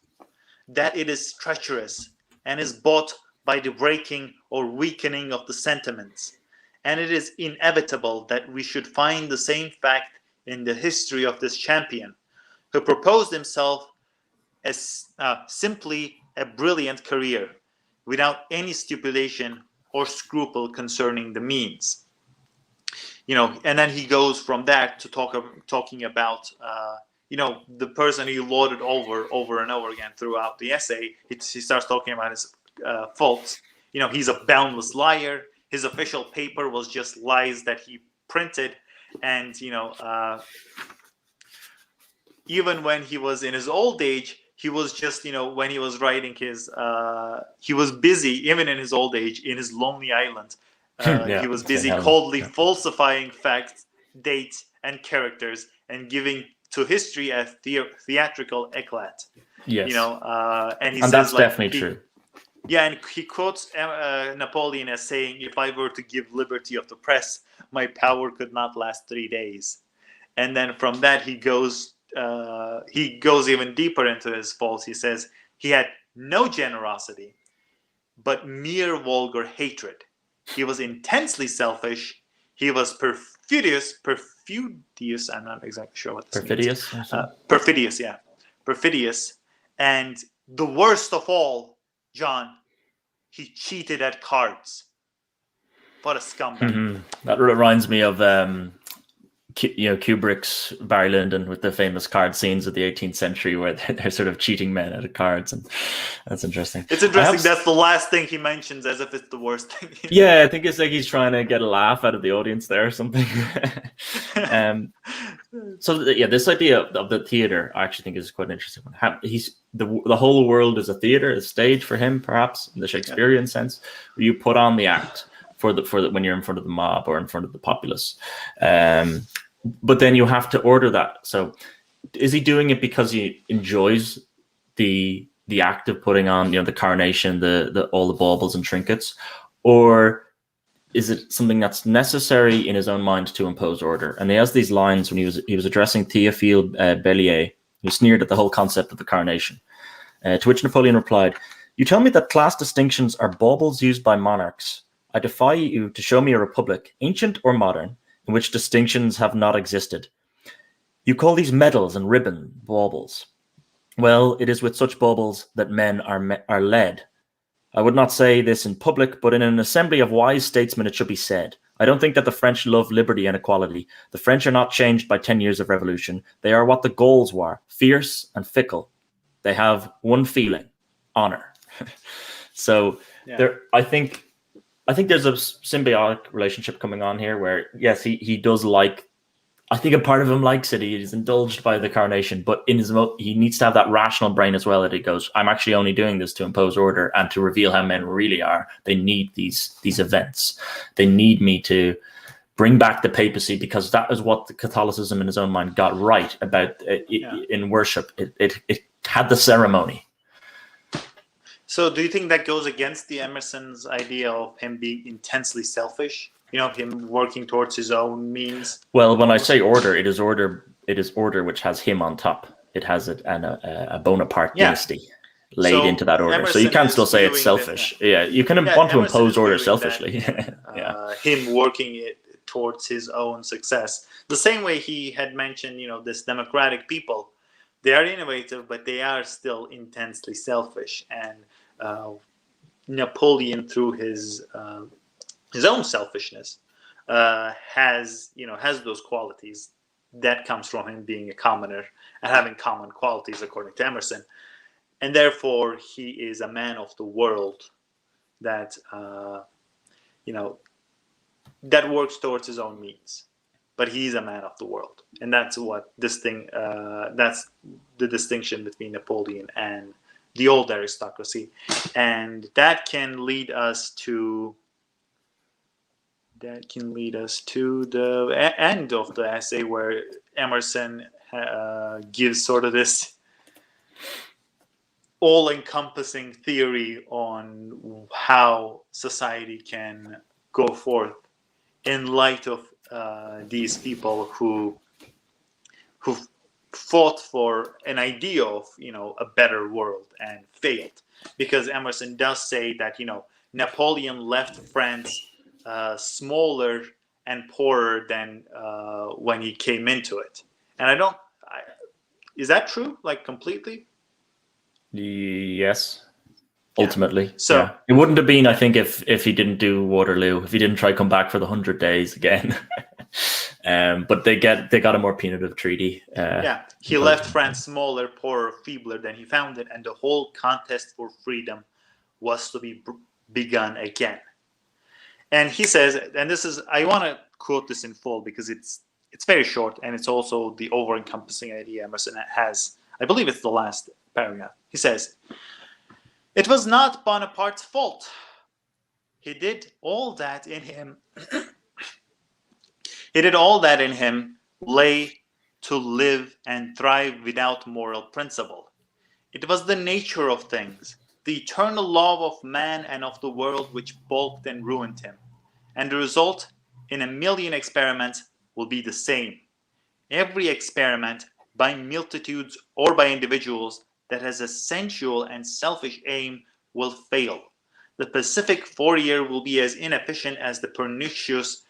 that it is treacherous and is bought by the breaking or weakening of the sentiments. And it is inevitable that we should find the same fact in the history of this champion, who proposed himself as simply a brilliant career, without any stipulation or scruple concerning the means. and then he goes from that to talking about, the person he lauded over and over again throughout the essay. He starts talking about his faults. He's a boundless liar. His official paper was just lies that he printed, and even when he was in his old age, he was just, when he was writing his, he was busy, even in his old age, in his lonely island. He was busy coldly falsifying facts, dates, and characters, and giving to history a theatrical eclat. Yes. And he and says, that's definitely true. Yeah, and he quotes Napoleon as saying, "If I were to give liberty of the press, my power could not last 3 days." And then from that, he goes even deeper into his faults. He says he had no generosity, but mere vulgar hatred. He was intensely selfish. He was perfidious. I'm not exactly sure what this means. Perfidious, yeah. Perfidious. And the worst of all, John, he cheated at cards. What a scumbag. Mm-hmm. That reminds me of Kubrick's Barry Lyndon with the famous card scenes of the 18th century where they're sort of cheating men at cards, and that's interesting. It's interesting that's the last thing he mentions, as if it's the worst thing. Yeah, I think it's like he's trying to get a laugh out of the audience there or something. This idea of the theater, I actually think is quite an interesting one. The whole world is a theater, a stage for him, perhaps in the Shakespearean sense, where you put on the act for the when you're in front of the mob or in front of the populace. But then you have to order that. So is he doing it because he enjoys the act of putting on, the coronation, the all the baubles and trinkets, or is it something that's necessary in his own mind to impose order? And he has these lines when he was addressing Théophile Bellier, who sneered at the whole concept of the coronation. To which Napoleon replied, "You tell me that class distinctions are baubles used by monarchs. I defy you to show me a republic, ancient or modern, in which distinctions have not existed. You call these medals and ribbon baubles. Well, it is with such baubles that men are led. I would not say this in public, but in an assembly of wise statesmen it should be said. I don't think that the French love liberty and equality. The French are not changed by 10 years of revolution. They are what the Gauls were, fierce and fickle. They have one feeling, honor." So I think there's a symbiotic relationship coming on here where, yes, he does like, I think a part of him likes it. He is indulged by the coronation, but he needs to have that rational brain as well, that he goes, I'm actually only doing this to impose order and to reveal how men really are. They need these events. They need me to bring back the papacy, because that is what the Catholicism in his own mind got right about in worship. It had the ceremony. So do you think that goes against the Emerson's idea of him being intensely selfish? Him working towards his own means? Well, when I say order, it is order which has him on top. It has a Bonaparte dynasty laid into that order. Emerson, so you can still say it's selfish. You can want to impose order selfishly. Him working it towards his own success. The same way he had mentioned, this democratic people, they are innovative, but they are still intensely selfish. And Napoleon, through his own selfishness, has those qualities that comes from him being a commoner and having common qualities, according to Emerson, and therefore he is a man of the world that that works towards his own means, but he's a man of the world, and that's what that's the distinction between Napoleon and the old aristocracy, and that can lead us to the end of the essay, where Emerson gives sort of this all-encompassing theory on how society can go forth in light of these people who fought for an idea of a better world and failed, because Emerson does say that Napoleon left France smaller and poorer than when he came into it. And is that true? Like completely? Yes. Ultimately. Yeah. So it wouldn't have been, I think, if he didn't do Waterloo, if he didn't try to come back for the 100 days again. But they got a more punitive treaty. He left France smaller, poorer, feebler than he found it, and the whole contest for freedom was to be begun again. And he says, and this is, I want to quote this in full because it's very short, and it's also the over-encompassing idea Emerson has. I believe it's the last paragraph. He says, "It was not Bonaparte's fault. He did all that in him. He did all that in him lay to live and thrive without moral principle. It was the nature of things, the eternal law of man and of the world which balked and ruined him. And the result, in a million experiments, will be the same. Every experiment, by multitudes or by individuals, that has a sensual and selfish aim will fail. The pacific Fourier will be as inefficient as the pernicious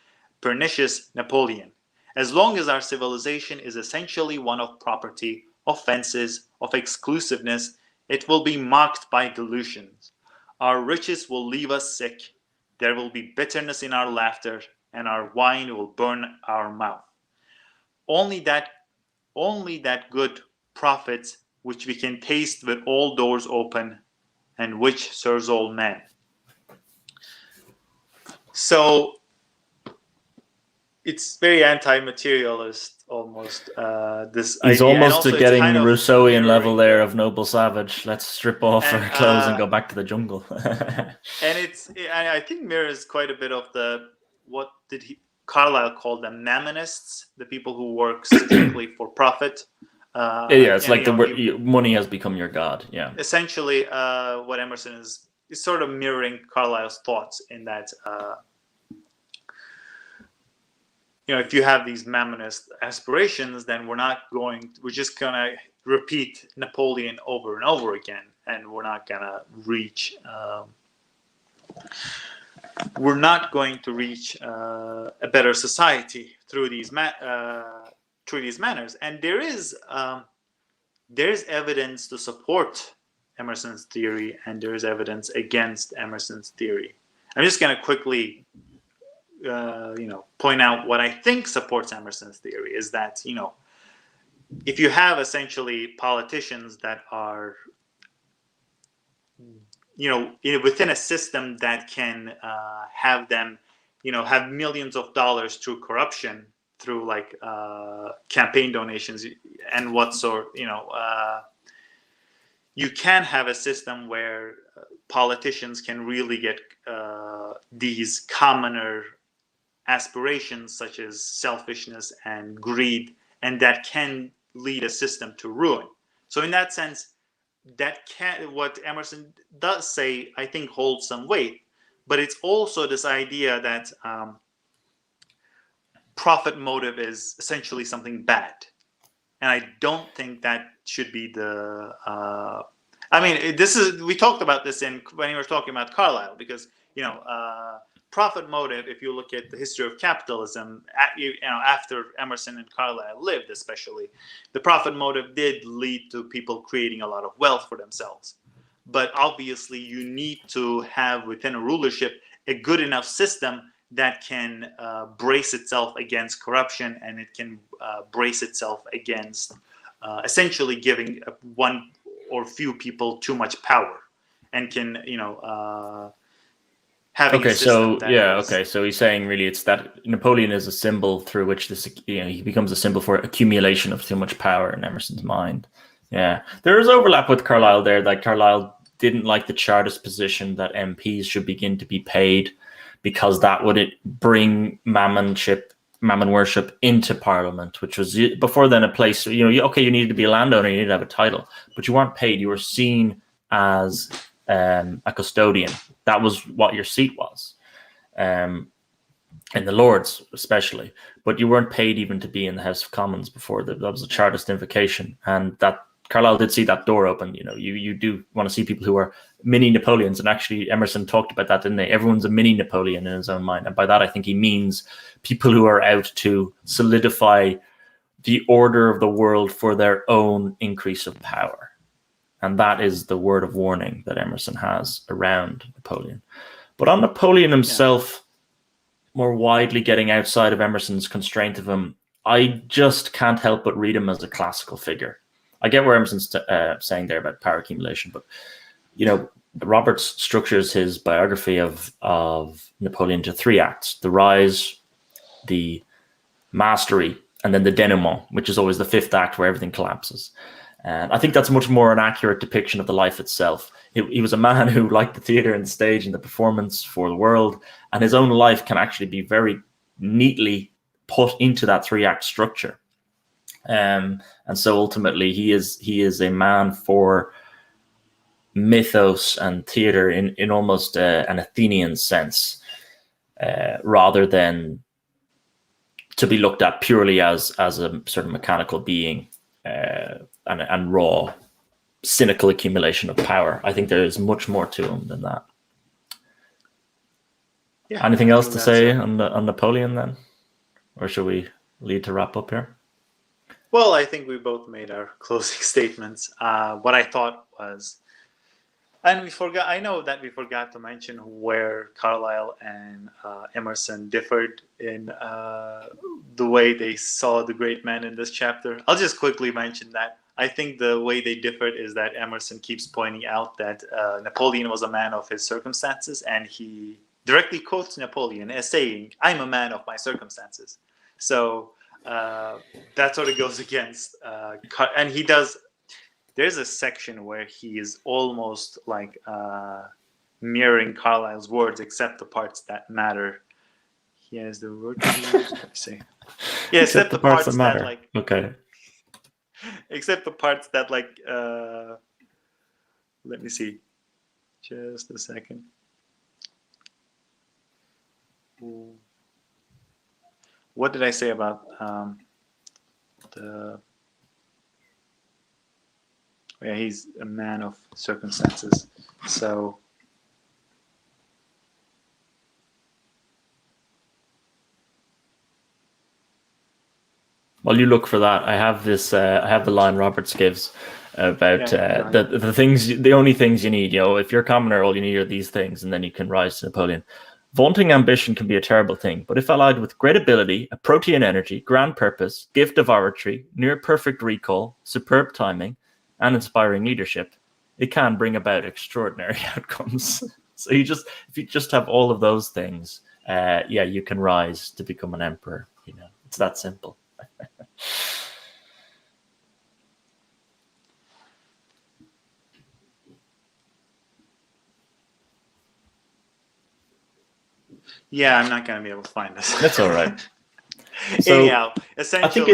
Napoleon. As long as our civilization is essentially one of property, of fences, of exclusiveness, it will be marked by delusions. Our riches will leave us sick. There will be bitterness in our laughter, and our wine will burn our mouth. Only that good profits which we can taste with all doors open, and which serves all men." So it's very anti-materialist almost. This He's idea. almost getting kind of Rousseauian level there of noble savage. Let's strip off our clothes and go back to the jungle. And I think mirrors quite a bit of what did Carlyle call them, mammonists, the people who work strictly for profit. It's like money has become your god. Yeah. Essentially, what Emerson is sort of mirroring Carlyle's thoughts in that. If you have these mammonist aspirations, then we're just gonna repeat Napoleon over and over again, and we're not gonna reach. We're not going to reach a better society through these manners, and there is evidence to support Emerson's theory, and there is evidence against Emerson's theory. I'm just going to quickly, point out what I think supports Emerson's theory is that if you have essentially politicians that are within a system that can have them, have millions of dollars through corruption, through like campaign donations and what sort, you can have a system where politicians can really get these commoner aspirations such as selfishness and greed, and that can lead a system to ruin. So in that sense, what Emerson does say, I think, holds some weight, but it's also this idea that profit motive is essentially something bad, and I don't think that should be the. We talked about this when we were talking about Carlyle, because profit motive. If you look at the history of capitalism, after Emerson and Carlyle lived, especially, the profit motive did lead to people creating a lot of wealth for themselves. But obviously, you need to have within a rulership a good enough system that can brace itself against corruption, and it can brace itself against essentially giving one or few people too much power, and can So he's saying really it's that Napoleon is a symbol through which this, he becomes a symbol for accumulation of too much power in Emerson's mind. Yeah, there is overlap with Carlyle there. Like Carlyle didn't like the Chartist position that MPs should begin to be paid because that would bring mammon worship into Parliament, which was before then a place, you needed to be a landowner, you needed to have a title, but you weren't paid. You were seen as a custodian. That was what your seat was, in the Lords especially. But you weren't paid even to be in the House of Commons before that. That was a Chartist invocation, and that Carlyle did see that door open. You do want to see people who are mini Napoleons, and actually Emerson talked about that, didn't they? Everyone's a mini Napoleon in his own mind, and by that I think he means people who are out to solidify the order of the world for their own increase of power. And that is the word of warning that Emerson has around Napoleon. But on Napoleon himself, more widely getting outside of Emerson's constraint of him, I just can't help but read him as a classical figure. I get where Emerson's saying there about power accumulation, but Roberts structures his biography of Napoleon to 3 acts: the rise, the mastery, and then the denouement, which is always the 5th act where everything collapses. And I think that's much more an accurate depiction of the life itself. He was a man who liked the theater and the stage and the performance for the world, and his own life can actually be very neatly put into that 3-act structure. And so ultimately he is a man for mythos and theater in almost an Athenian sense, rather than to be looked at purely as a sort of mechanical being and raw, cynical accumulation of power. I think there is much more to him than that. Yeah, anything else to say on Napoleon then? Or should we lead to wrap up here? Well, I think we both made our closing statements. What I thought was, and I know that we forgot to mention where Carlyle and Emerson differed in the way they saw the great man in this chapter. I'll just quickly mention that. I think the way they differed is that Emerson keeps pointing out that Napoleon was a man of his circumstances, and he directly quotes Napoleon as saying, "I'm a man of my circumstances." So that sort of goes against, and he does. There's a section where he is almost like mirroring Carlyle's words, except the parts that matter. He has the word. Let me see. Yeah, except the parts that matter. Like, okay. Except the parts that like. Let me see. Just a second. What did I say about the? Yeah, he's a man of circumstances. So while you look for that, I have this. I have the line Roberts gives about the things. The only things you need, if you're a commoner, all you need are these things, and then you can rise to Napoleon. Vaunting ambition can be a terrible thing, but if allied with great ability, a protean energy, grand purpose, gift of oratory, near perfect recall, superb timing, and inspiring leadership, it can bring about extraordinary outcomes. So if you just have all of those things, you can rise to become an emperor. It's that simple. Yeah, I'm not going to be able to find this. That's all right. So, anyhow, essentially, I think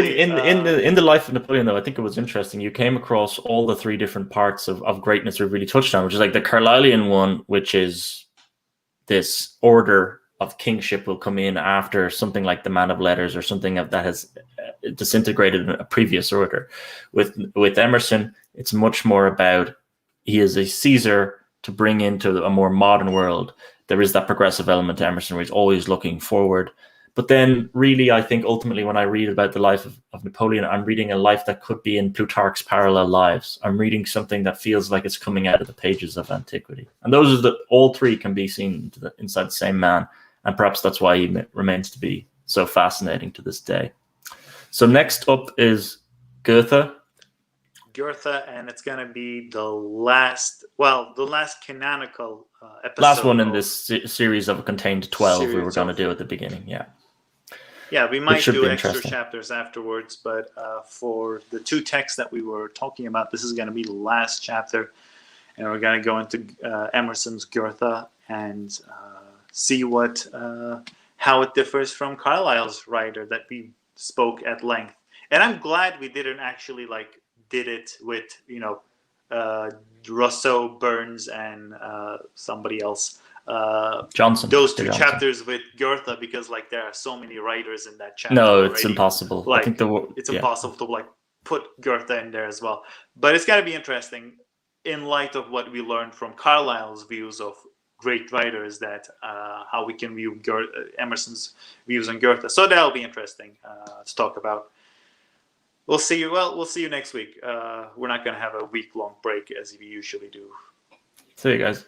in the life of Napoleon, though, I think it was interesting. You came across all the 3 different parts of greatness we've really touched on, which is like the Carlylean one, which is this order of kingship will come in after something like the man of letters or something that has disintegrated in a previous order. With Emerson, it's much more about he is a Caesar to bring into a more modern world. There is that progressive element to Emerson where he's always looking forward. But then really, I think ultimately when I read about the life of Napoleon, I'm reading a life that could be in Plutarch's parallel lives. I'm reading something that feels like it's coming out of the pages of antiquity. And those are all 3 can be seen inside the same man. And perhaps that's why he remains to be so fascinating to this day. So next up is Goethe. And it's going to be the last canonical episode. Last one in this series of a contained 12 we were going to do at the beginning, yeah. Yeah, we might do extra chapters afterwards, but for the 2 texts that we were talking about, this is going to be the last chapter, and we're going to go into Emerson's Goethe and see how it differs from Carlyle's writer that we spoke at length. And I'm glad we didn't actually did it with Rousseau, Burns, and somebody else. Johnson. Those 2 chapters with Goethe, because there are so many writers in that chapter. No, it's impossible. I think it's impossible to put Goethe in there as well. But it's got to be interesting in light of what we learned from Carlyle's views of great writers, that how we can view Emerson's views on Goethe. So that'll be interesting to talk about. We'll see you next week. We're not going to have a week-long break as we usually do. See you guys.